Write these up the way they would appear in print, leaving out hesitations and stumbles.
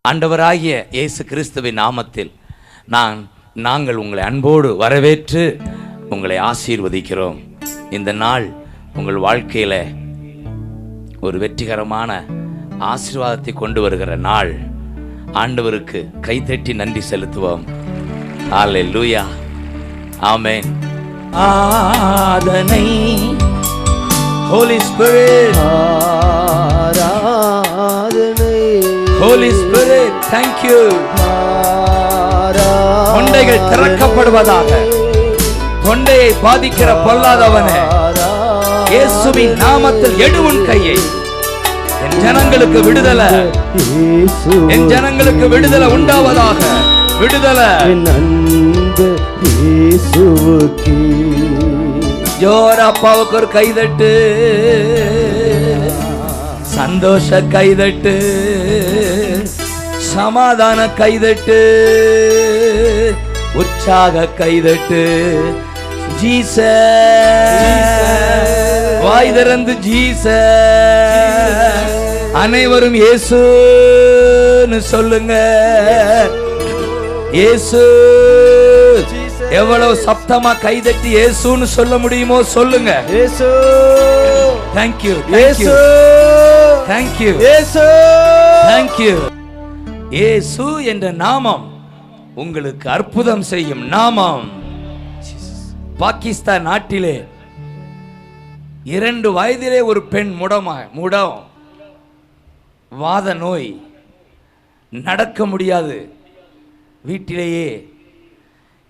ஆண்டவராகிய இயேசு கிறிஸ்துவின் நாமத்தில் நாங்கள் உங்களை அன்போடு வரவேற்று உங்களை ஆசீர்வதிக்கிறோம். இந்த நாள் உங்கள் வாழ்க்கையில் ஒரு வெற்றிகரமான ஆசீர்வாதத்தை கொண்டு வருகிற நாள். ஆண்டவருக்கு கைதட்டி நன்றி செலுத்துவோம். ஹல்லேலூயா, ஆமென். ஆராதனை Holy Spirit, ஆராதனை Holy Spirit, thank you. தொண்டைகள் திறக்கப்படுவதாக. தொண்டையை பாதிக்கிற பொல்லாதவனே, இயேசுவின் நாமத்தில் எடு உன் கையை. என் ஜனங்களுக்கு விடுதலை, என் ஜனங்களுக்கு விடுதலை உண்டாவதாக. விடுதலை ஜோர அப்பாவுக்கு ஒரு கைதட்டு, சந்தோஷ கைதட்டு, சமாதான கைதட்டு, உற்சாக கைதட்டு. ஜீசஸ், வாய் திறந்து ஜீசஸ். அனைவரும் இயேசுன்னு சொல்லுங்க. இயேசு. எவ்வளவு சப்தமா கைதட்டி இயேசுன்னு சொல்ல முடியுமோ சொல்லுங்க. இயேசு. Thank you. இயேசு. Thank you. இயேசு. Thank you. இயேசு என்ற நாமம் உங்களுக்கு அற்புதம் செய்யும் நாமம். பாகிஸ்தான் நாட்டிலே 2 வயதிலே ஒரு பெண் முடம் வாத நோய், நடக்க முடியாது. வீட்டிலேயே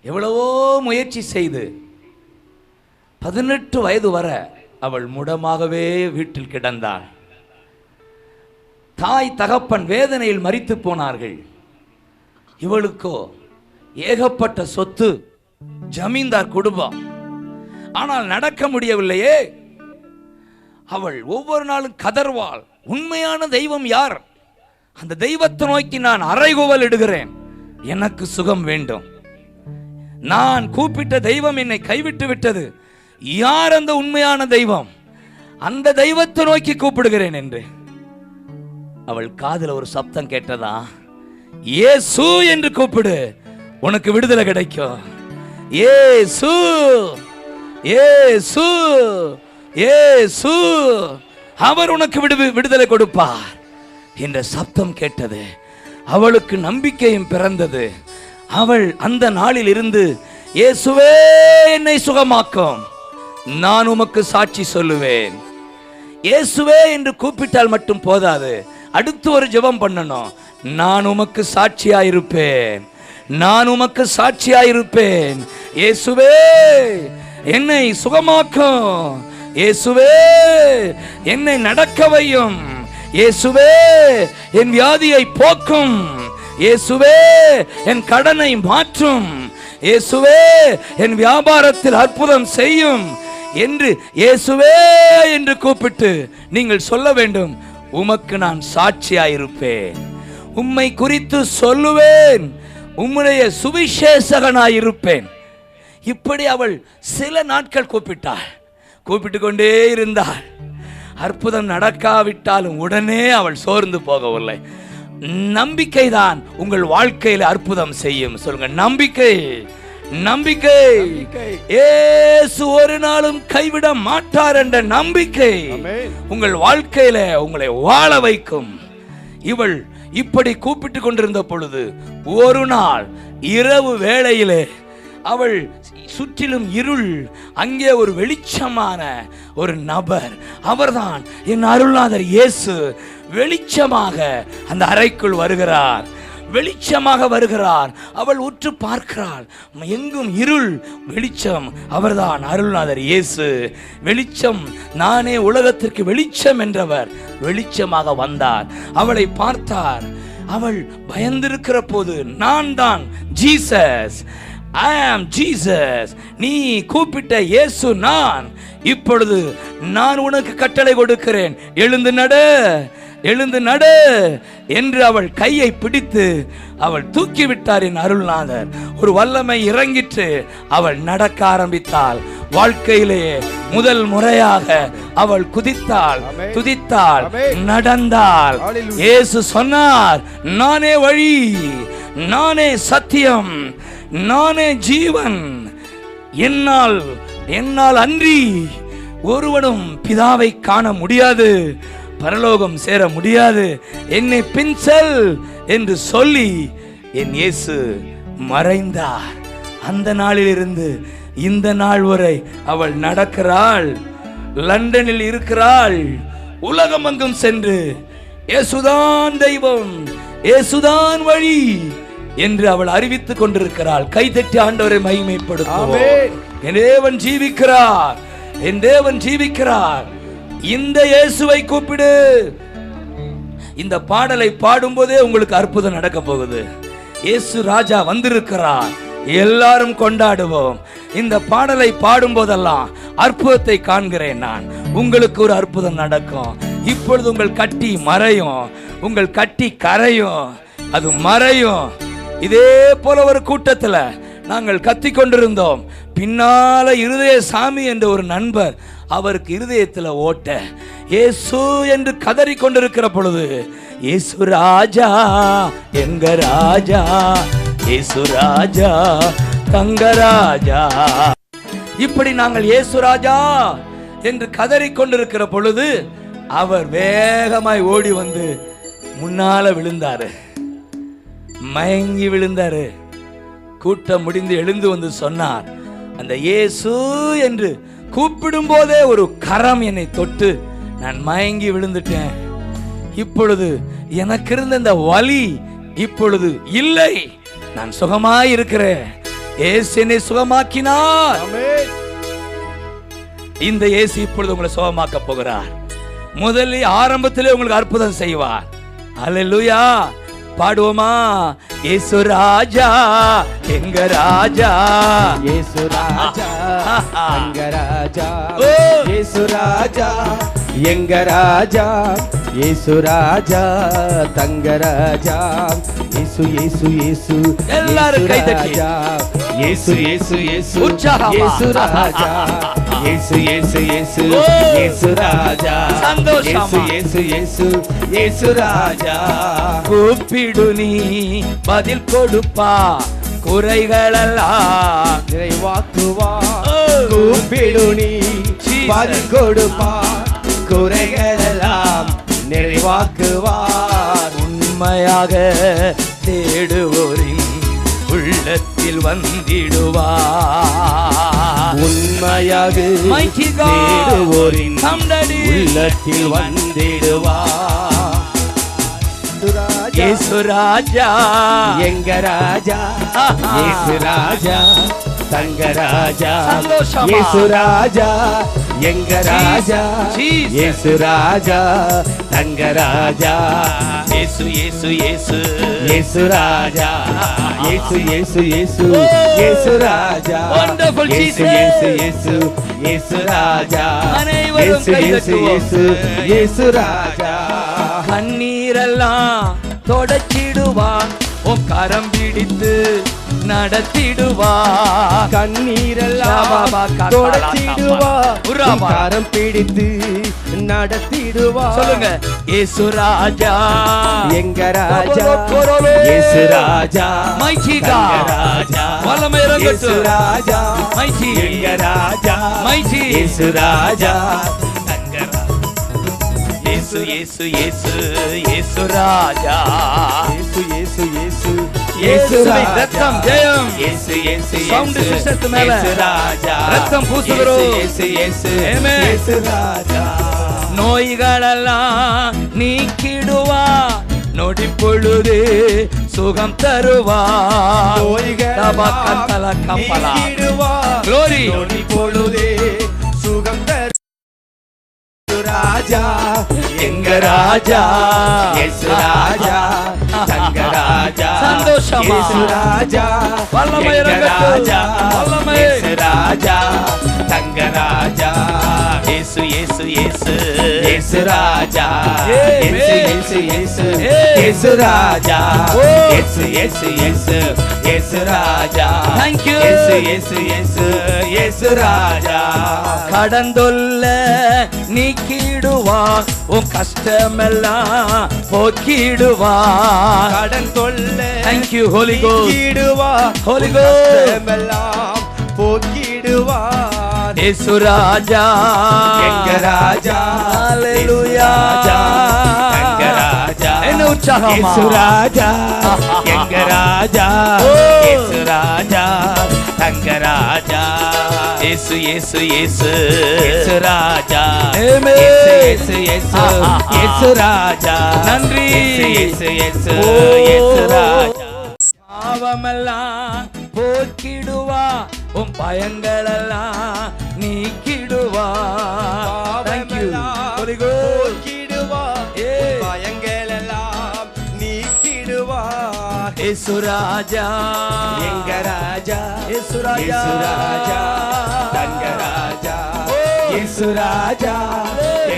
எவ்வளவோ முயற்சி செய்து 18 வயது வரை அவள் முடமாகவே வீட்டில் கிடந்தாள். தாய் தகப்பன் வேதனையில் மரித்து போனார்கள். இவளுக்கோ ஏகப்பட்ட சொத்து, ஜமீன்தார் குடும்பம். ஆனால் நடக்க முடியவில்லையே. அவள் ஒவ்வொரு நாளும் கதர்வாள். உண்மையான தெய்வம் யார்? அந்த தெய்வத்தை நோக்கி நான் அறைகூவல் இடுகிறேன். எனக்கு சுகம் வேண்டும். நான் கூப்பிட்ட தெய்வம் என்னை கைவிட்டு விட்டது. யார் அந்த உண்மையான தெய்வம்? அந்த தெய்வத்தை நோக்கி கூப்பிடுகிறேன் என்று அவள் காதுல ஒரு சப்தம் கேட்டதா, இயேசு என்று கூப்பிடு, உனக்கு விடுதலை கிடைக்கும். இயேசு, இயேசு, இயேசு, அவர் உனக்கு விடுதலை கொடுப்பார் என்ற சப்தம் கேட்டது. அவளுக்கு நம்பிக்கையும் பிறந்தது. அவள் அந்த நாளில் இருந்து, இயேசுவே என்னை சுகமாக்கும், நான் உமக்கு சாட்சி சொல்லுவேன். இயேசுவே என்று கூப்பிட்டால் மட்டும் போதாது, அடுத்து ஒரு ஜெபம் பண்ணணும். நான் உமக்கு சாட்சியாயிருப்பேன், நான் உமக்கு சாட்சியாயிருப்பேன். இயேசுவே என்னை சுகமாக்கும், இயேசுவே என்னை நடக்க வையும், இயேசுவே என் வியாதியை போக்கும், இயேசுவே என் கடனை மாற்றும், இயேசுவே என் வியாபாரத்தில் அற்புதம் செய்யும் என்று இயேசுவே என்று கூப்பிட்டு நீங்கள் சொல்ல வேண்டும், உமக்கு நான் சாட்சியாயிருப்பேன், உம்மை குறித்து சொல்லுவேன், உம்முடைய சுவிசேஷகனாயிருப்பேன். இப்படி அவள் சில நாட்கள் கூப்பிட்டு கொண்டே இருந்தாள். அற்புதம் நடக்காவிட்டாலும் உடனே அவள் சோர்ந்து போகவில்லை. நம்பிக்கை தான் உங்கள் வாழ்க்கையில் அற்புதம் செய்யும். சொல்லுங்க, நம்பிக்கை, நம்பிக்கை. இயேசு ஒரு நாளும் கைவிட மாட்டார் என்ற நம்பிக்கை உங்கள் வாழ்க்கையில உங்களை வாழ வைக்கும். இவள் இப்படி கூப்பிட்டு கொண்டிருந்த பொழுது ஒரு நாள் இரவு வேளையிலே அவள் சுற்றிலும் இருள், அங்கே ஒரு வெளிச்சமான ஒரு நபர், அவர்தான் என் அருள்நாதர் இயேசு, வெளிச்சமாக அந்த அறைக்குள் வருகிறார். வெளிச்சமாக வருகிறார். அவள் உற்று பார்க்கிறாள். எங்கும் இருள், வெளிச்சம். அவர்தான் அருள்நாதர் இயேசு. வெளிச்சம், நானே உலகத்திற்கு வெளிச்சம் என்றவர் வெளிச்சமாக வந்தார். அவளை பார்த்தார். அவள் பயந்திருக்கிற போது, நான் தான் ஜீசஸ், I am Jesus, நீ கூப்பிட்ட இயேசு நான். இப்பொழுது நான் உனக்கு கட்டளை கொடுக்கிறேன், எழுந்து நட. எழுந்து நடு என்று அவள் கையை பிடித்து அவள் தூக்கிவிட்டார். என் அருள்நாதர் ஒரு வல்லமை இறங்கிற்று. அவள் நடக்க ஆரம்பித்தாள். வாழ்க்கையிலே முதல் முறையாக அவள் குதித்தாள், துதித்தாள், நடந்தாள். இயேசு சொன்னார், நானே வழி, நானே சத்தியம், நானே ஜீவன், என்னால் அன்றி ஒருவனும் பிதாவை காண முடியாது, பரலோகம் சேர முடியாது, என்னை பின் செல் என்று சொல்லி என் இயேசு மறைந்தார். அந்த நாளிலிருந்து இந்த நாள் வரை அவள் நடக்கிறாள், லண்டனில் இருக்கிறாள். உலகமெங்கும் சென்று இயேசுதான் தெய்வம், இயேசுதான் வழி என்று அவள் அறிவித்துக் கொண்டிருக்கிறாள். கைதட்டி ஆண்டவரை மகிமைப்படுத்துவோம். என் தேவன் ஜீவிக்கிறார், என் தேவன் ஜீவிக்கிறார். இந்த இயேசுவை கூப்பிடு. இந்த பாடலை பாடும் போதே உங்களுக்கு அற்புதம் நடக்க போகுது. இயேசு ராஜா வந்திருக்கிறார், எல்லாரும் கொண்டாடுவோம். இந்த பாடலை பாடும் போதெல்லாம் அற்புதத்தை காண்கிறேன் நான். உங்களுக்கு ஒரு அற்புதம் நடக்கும். இப்பொழுது உங்கள் கட்டி மறையும், உங்கள் கட்டி கரையும், அது மறையும். இதே போல ஒரு கூட்டத்தில் நாங்கள் கத்தி கொண்டிருந்தோம். பின்னால இருதய சாமி என்ற ஒரு நண்பர், அவருக்கு இருதயத்தில் ஓட்ட, இயேசு என்று கதறி கொண்டிருக்கிற பொழுது, இயேசு ராஜா எங்க ராஜா, இயேசு ராஜா தங்க ராஜா, இப்படி நாங்கள் இயேசு ராஜா என்று கதறி கொண்டிருக்கிற பொழுது அவர் வேகமாய் ஓடி வந்து முன்னால விழுந்தாரு, மயங்கி விழுந்தாரு. கூட்டம் முடிந்து எழுந்து வந்து சொன்னார், அந்த இயேசு என்று கூப்பிடும் போதே ஒரு கரம் என்னை தொட்டு நான் மயங்கி விழுந்துட்டேன். இப்பொழுது எனக்கு இருந்த இந்த வலி இப்பொழுது இல்லை, நான் சுகமாய் இருக்கிறேன். இயேசு என்னை சுகமாக்கினார். இந்த இயேசு இப்பொழுது உங்களை சுகமாக்க போகிறார். முதலில் ஆரம்பத்திலே உங்களுக்கு அற்புதம் செய்வார். அல்லேலூயா. பாடுவோமா? இயேசு ராஜா எங்க ராஜா, இயேசு ராஜா எங்க ராஜா, இயேசு ராஜா எங்க ராஜா, இயேசு ராஜா தங்க ராஜா, இயேசு இயேசு இயேசு எல்லாரும் கை தட்டி இயேசு இயேசு இயேசு உற்சாகமா இயேசு ராஜா, இயேசு இயேசு இயேசு இயேசு ராஜா, சந்தோஷமா இயேசு இயேசு இயேசு ராஜா. கூப்பிடு நீ பதில் கொடுப்பா, குறைகளெல்லாம் நிறைவாக்குவா. கூப்பிடு நீ பதில் கொடுப்பா, குறைகளெல்லாம் நிறைவாக்குவார். உண்மையாக தேடுவோரின் உள்ளத்தில் வந்திடுவார். உண்மையாக தேடுவோரின் உள்ளத்தில் வந்திடுவார். இயேசு ராஜா எங்க ராஜா, இயேசு ராஜா தங்க ராஜா, இயேசு ராஜா எங்க ராஜா, இயேசு ராஜா தங்க ராஜா, இயேசு இயேசு இயேசு இயேசு ராஜா, இயேசு இயேசு இயேசு இயேசு ராஜா, இயேசு இயேசு இயேசு இயேசு ராஜா, இயேசு இயேசு இயேசு இயேசு ராஜா. கண்ணீரெல்லாம் தொடச்சிடுவான், உன் கரம் பிடித்து நடத்திடுவான். கண்ணீரெல்லாம் தொடச்சிடுவான், கரம் பிடித்து நடத்திடுவான். சொல்லுங்க, இயேசு ராஜா எங்க ராஜா, இயேசு ராஜா மைச்சி ராஜா, வல்லமை இறங்கட்டும். இயேசு ராஜா மைச்சி எங்க ராஜா, மைச்சி இயேசு ராஜா, இயேசு இயேசு இயேசு இயேசு ராஜா, இயேசு இயேசு இயேசு இயேசுவின் ரத்தம் ஜெயம். இயேசு இயேசு சவுண்ட் சிஸ்டத்து மேல இயேசு ராஜா ரத்தம் பூசுகிறோம். இயேசு இயேசு ஆமென். இயேசு ராஜா. நோய்களெல்லாம் நீக்கிடுவா, நொடி பொழுது சுகம் தருவா. நோய்களெல்லாம் நீக்கிடுவா, Glory. நொடி பொழுது சுகம் தரு ராஜா எங்க ராஜா, இயேசு ராஜா தங்கராஜா சந்தோஷமா இயேசு ராஜா வல்லமை ராஜா வல்லமை இயேசு ராஜா தங்கராஜா இயேசு இயேசு இயேசு இயேசு ராஜா இயேசு இயேசு இயேசு இயேசு ராஜா இயேசு இயேசு இயேசு இயேசு ராஜா Thank you. இயேசு இயேசு இயேசு இயேசு ராஜா கடந்தொல்ல நீக்கிடுவா உன் கஷ்டமெல்லாம் போக்கிடுவா கடன் தொல்ல Thank you Holy Ghost நீக்கிடுவா Holy Ghost எல்லாம் போக்கிடுவா இயேசு ராஜா எங்க ராஜா ஹalleluya எங்க ராஜா என்ன உற்சாகமா இயேசு ராஜா எங்க ராஜா இயேசு ராஜா தங்க ராஜா இயேசு இயேசு இயேசு இயேசு ராஜா ஆமென் இயேசு இயேசு இயேசு ராஜா நன்றி இயேசு இயேசு இயேசு ராஜா பாவமெல்லாம் போக்கிடுவா உன் பயங்களெல்லாம் நீக்கிடுவா Thank you Holy Ghost போக்கிடுவா பயங்களெல்லாம் நீக்கிடுவா இயேசு ராஜா எங்க ராஜா இயேசு ராஜா இயேசு ராஜா தங்க ராஜா இயேசு ராஜா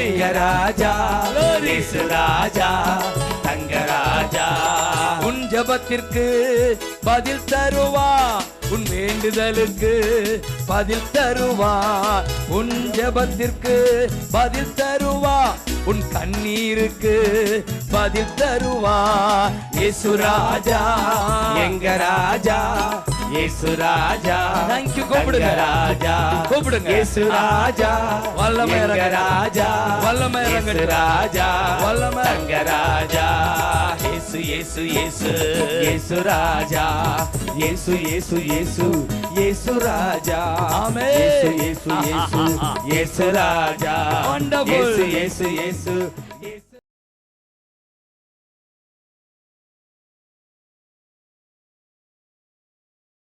எங்க ராஜா இயேசு ராஜா தங்க ராஜா உன் ஜெபத்திற்கு பதில் தருவா உன் வேண்டுதலுக்கு பதில் தருவா உன் ஜெபத்திற்கு பதில் தருவா உன் கண்ணீருக்கு பதில் தருவா இயேசு ராஜா எங்க ராஜா இயேசு ராஜா Thank you கூப்பிடுங்க ராஜா கூப்பிடுங்க இயேசு ராஜா வல்லமை எங்க ராஜா வல்லமை இயேசு ராஜா வல்லமை தங்க ராஜா இயேசு இயேசு இயேசு இயேசு ராஜா இயேசு இயேசு இயேசு இயேசு ராஜா ஆமென் இயேசு இயேசு இயேசு இயேசு ராஜா Wonderful. இயேசு இயேசு இயேசு